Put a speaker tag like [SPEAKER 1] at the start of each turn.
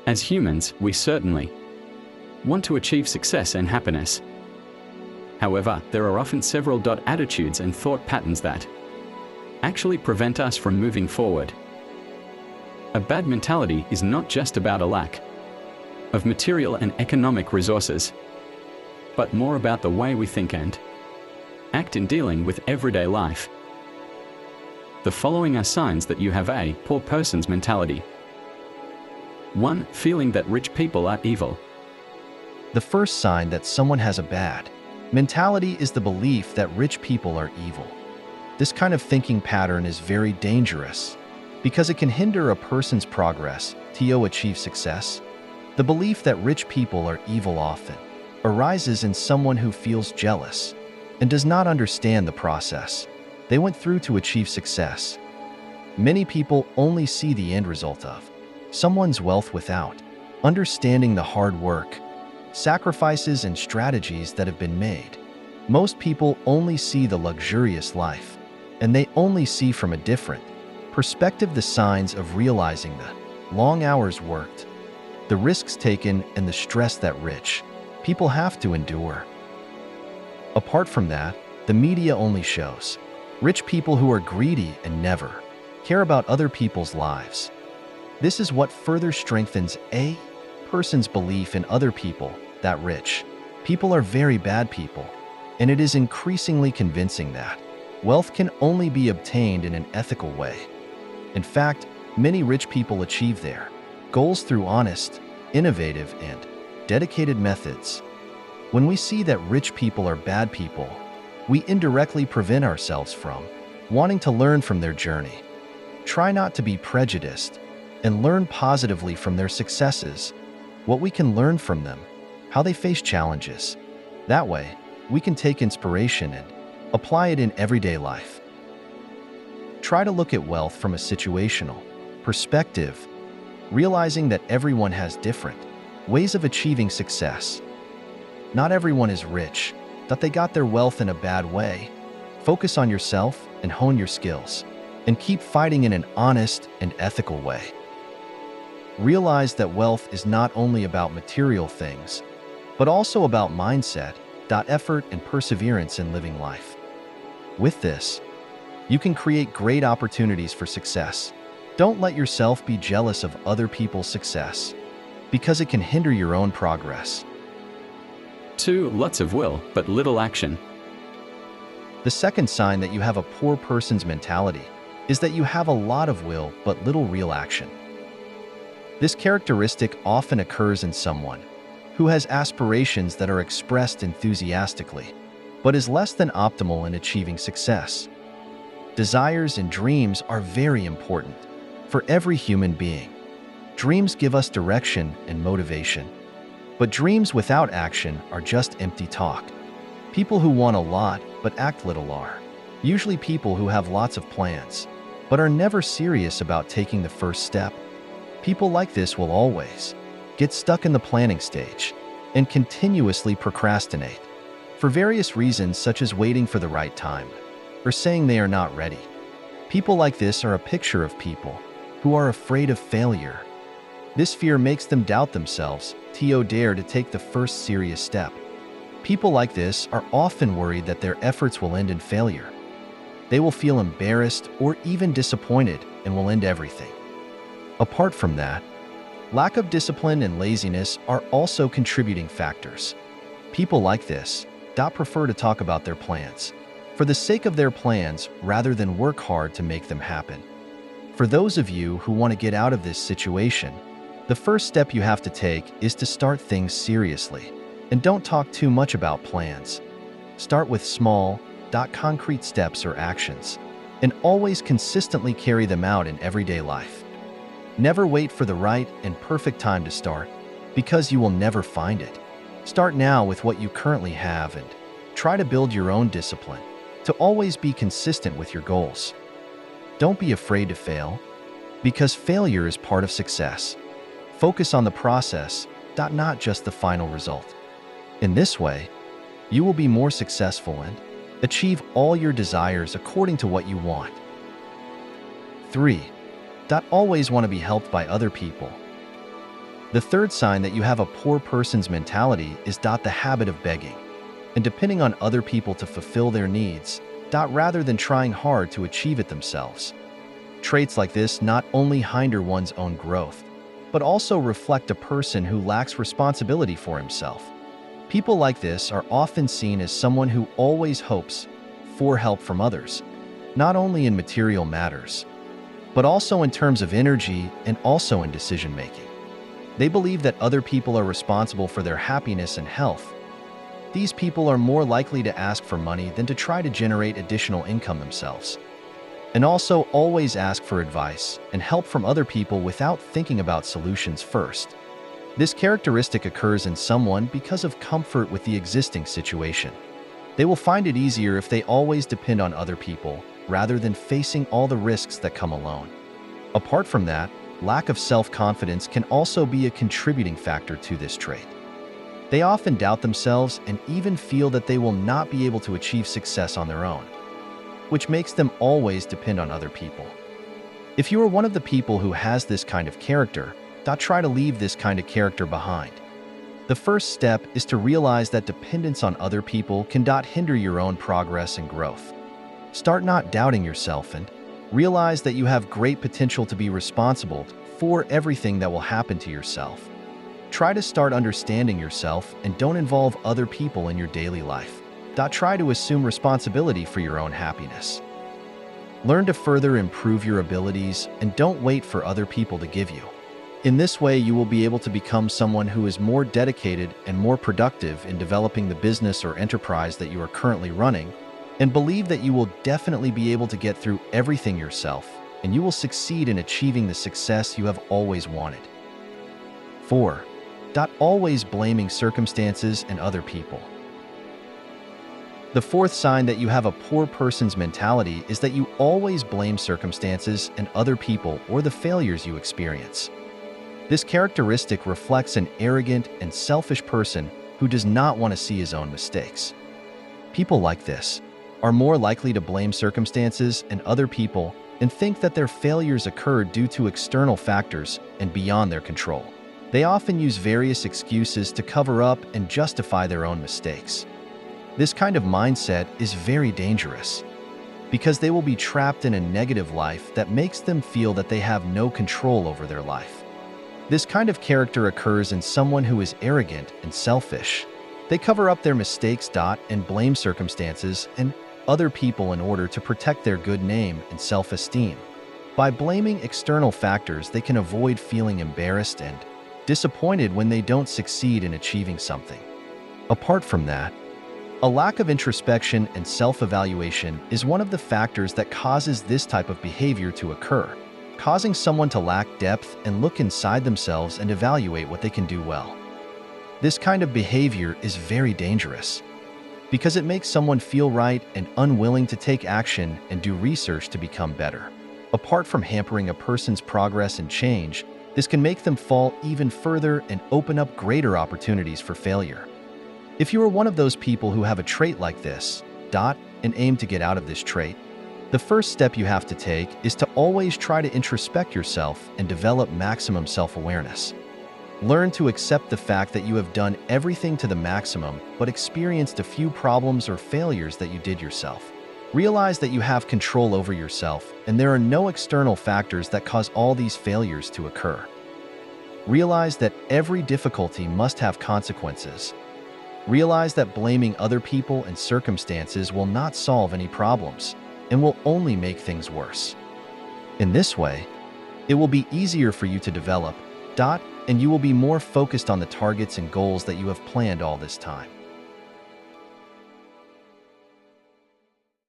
[SPEAKER 1] As humans, we certainly want to achieve success and happiness. However, there are often several attitudes and thought patterns that actually prevent us from moving forward. A bad mentality is not just about a lack of material and economic resources, but more about the way we think and act in dealing with everyday life. The following are signs that you have a poor person's mentality. 1. Feeling that rich people are evil.
[SPEAKER 2] The first sign that someone has a bad mentality is the belief that rich people are evil. This kind of thinking pattern is very dangerous because it can hinder a person's progress to achieve success. The belief that rich people are evil often arises in someone who feels jealous and does not understand the process they went through to achieve success. Many people only see the end result of someone's wealth without understanding the hard work, sacrifices, and strategies that have been made. Most people only see the luxurious life, and they only see from a different perspective the signs of realizing the long hours worked, the risks taken, and the stress that rich people have to endure. Apart from that, the media only shows rich people who are greedy and never care about other people's lives. This is what further strengthens a person's belief in other people that rich people are very bad people, and it is increasingly convincing that wealth can only be obtained in an ethical way. In fact, many rich people achieve their goals through honest, innovative, and dedicated methods. When we see that rich people are bad people, we indirectly prevent ourselves from wanting to learn from their journey. Try not to be prejudiced and learn positively from their successes, what we can learn from them, how they face challenges. That way, we can take inspiration and apply it in everyday life. Try to look at wealth from a situational perspective, realizing that everyone has different ways of achieving success. Not everyone is rich, that they got their wealth in a bad way. Focus on yourself and hone your skills, and keep fighting in an honest and ethical way. Realize that wealth is not only about material things, but also about mindset, effort, and perseverance in living life. With this, you can create great opportunities for success. Don't let yourself be jealous of other people's success, because it can hinder your own progress.
[SPEAKER 1] 2. Lots of will, but little action.
[SPEAKER 2] The second sign that you have a poor person's mentality is that you have a lot of will but little real action. This characteristic often occurs in someone who has aspirations that are expressed enthusiastically, but is less than optimal in achieving success. Desires and dreams are very important for every human being. Dreams give us direction and motivation, but dreams without action are just empty talk. People who want a lot but act little are usually people who have lots of plans, but are never serious about taking the first step. People like this will always get stuck in the planning stage and continuously procrastinate for various reasons, such as waiting for the right time or saying they are not ready. People like this are a picture of people who are afraid of failure. This fear makes them doubt themselves to dare to take the first serious step. People like this are often worried that their efforts will end in failure. They will feel embarrassed or even disappointed and will end everything. Apart from that, lack of discipline and laziness are also contributing factors. People like this prefer to talk about their plans for the sake of their plans rather than work hard to make them happen. For those of you who want to get out of this situation, the first step you have to take is to start things seriously, and don't talk too much about plans. Start with small, concrete steps or actions, and always consistently carry them out in everyday life. Never wait for the right and perfect time to start, because you will never find it. Start now with what you currently have and try to build your own discipline to always be consistent with your goals. Don't be afraid to fail, because failure is part of success. Focus on the process, not just the final result. In this way, you will be more successful and achieve all your desires according to what you want. 3. Always want to be helped by other people. The third sign that you have a poor person's mentality is the habit of begging and depending on other people to fulfill their needs, rather than trying hard to achieve it themselves. Traits like this not only hinder one's own growth, but also reflect a person who lacks responsibility for himself. People like this are often seen as someone who always hopes for help from others, not only in material matters, but also in terms of energy and also in decision-making. They believe that other people are responsible for their happiness and health. These people are more likely to ask for money than to try to generate additional income themselves, and also always ask for advice and help from other people without thinking about solutions first. This characteristic occurs in someone because of comfort with the existing situation. They will find it easier if they always depend on other people rather than facing all the risks that come alone. Apart from that, lack of self-confidence can also be a contributing factor to this trait. They often doubt themselves and even feel that they will not be able to achieve success on their own, which makes them always depend on other people. If you are one of the people who has this kind of character, try to leave this kind of character behind. The first step is to realize that dependence on other people can hinder your own progress and growth. Start not doubting yourself and realize that you have great potential to be responsible for everything that will happen to yourself. Try to start understanding yourself and don't involve other people in your daily life. Try to assume responsibility for your own happiness. Learn to further improve your abilities and don't wait for other people to give you. In this way, you will be able to become someone who is more dedicated and more productive in developing the business or enterprise that you are currently running, and believe that you will definitely be able to get through everything yourself, and you will succeed in achieving the success you have always wanted. 4. Always blaming circumstances and other people. The fourth sign that you have a poor person's mentality is that you always blame circumstances and other people or the failures you experience. This characteristic reflects an arrogant and selfish person who does not want to see his own mistakes. People like this are more likely to blame circumstances and other people and think that their failures occurred due to external factors and beyond their control. They often use various excuses to cover up and justify their own mistakes. This kind of mindset is very dangerous because they will be trapped in a negative life that makes them feel that they have no control over their life. This kind of character occurs in someone who is arrogant and selfish. They cover up their mistakes and blame circumstances and other people in order to protect their good name and self-esteem. By blaming external factors, they can avoid feeling embarrassed and disappointed when they don't succeed in achieving something. Apart from that, a lack of introspection and self-evaluation is one of the factors that causes this type of behavior to occur, causing someone to lack depth and look inside themselves and evaluate what they can do well. This kind of behavior is very dangerous because it makes someone feel right and unwilling to take action and do research to become better. Apart from hampering a person's progress and change, this can make them fall even further and open up greater opportunities for failure. If you are one of those people who have a trait like this, and aim to get out of this trait, the first step you have to take is to always try to introspect yourself and develop maximum self-awareness. Learn to accept the fact that you have done everything to the maximum but experienced a few problems or failures that you did yourself. Realize that you have control over yourself and there are no external factors that cause all these failures to occur. Realize that every difficulty must have consequences. Realize that blaming other people and circumstances will not solve any problems and will only make things worse. In this way, it will be easier for you to develop, and you will be more focused on the targets and goals that you have planned all this time.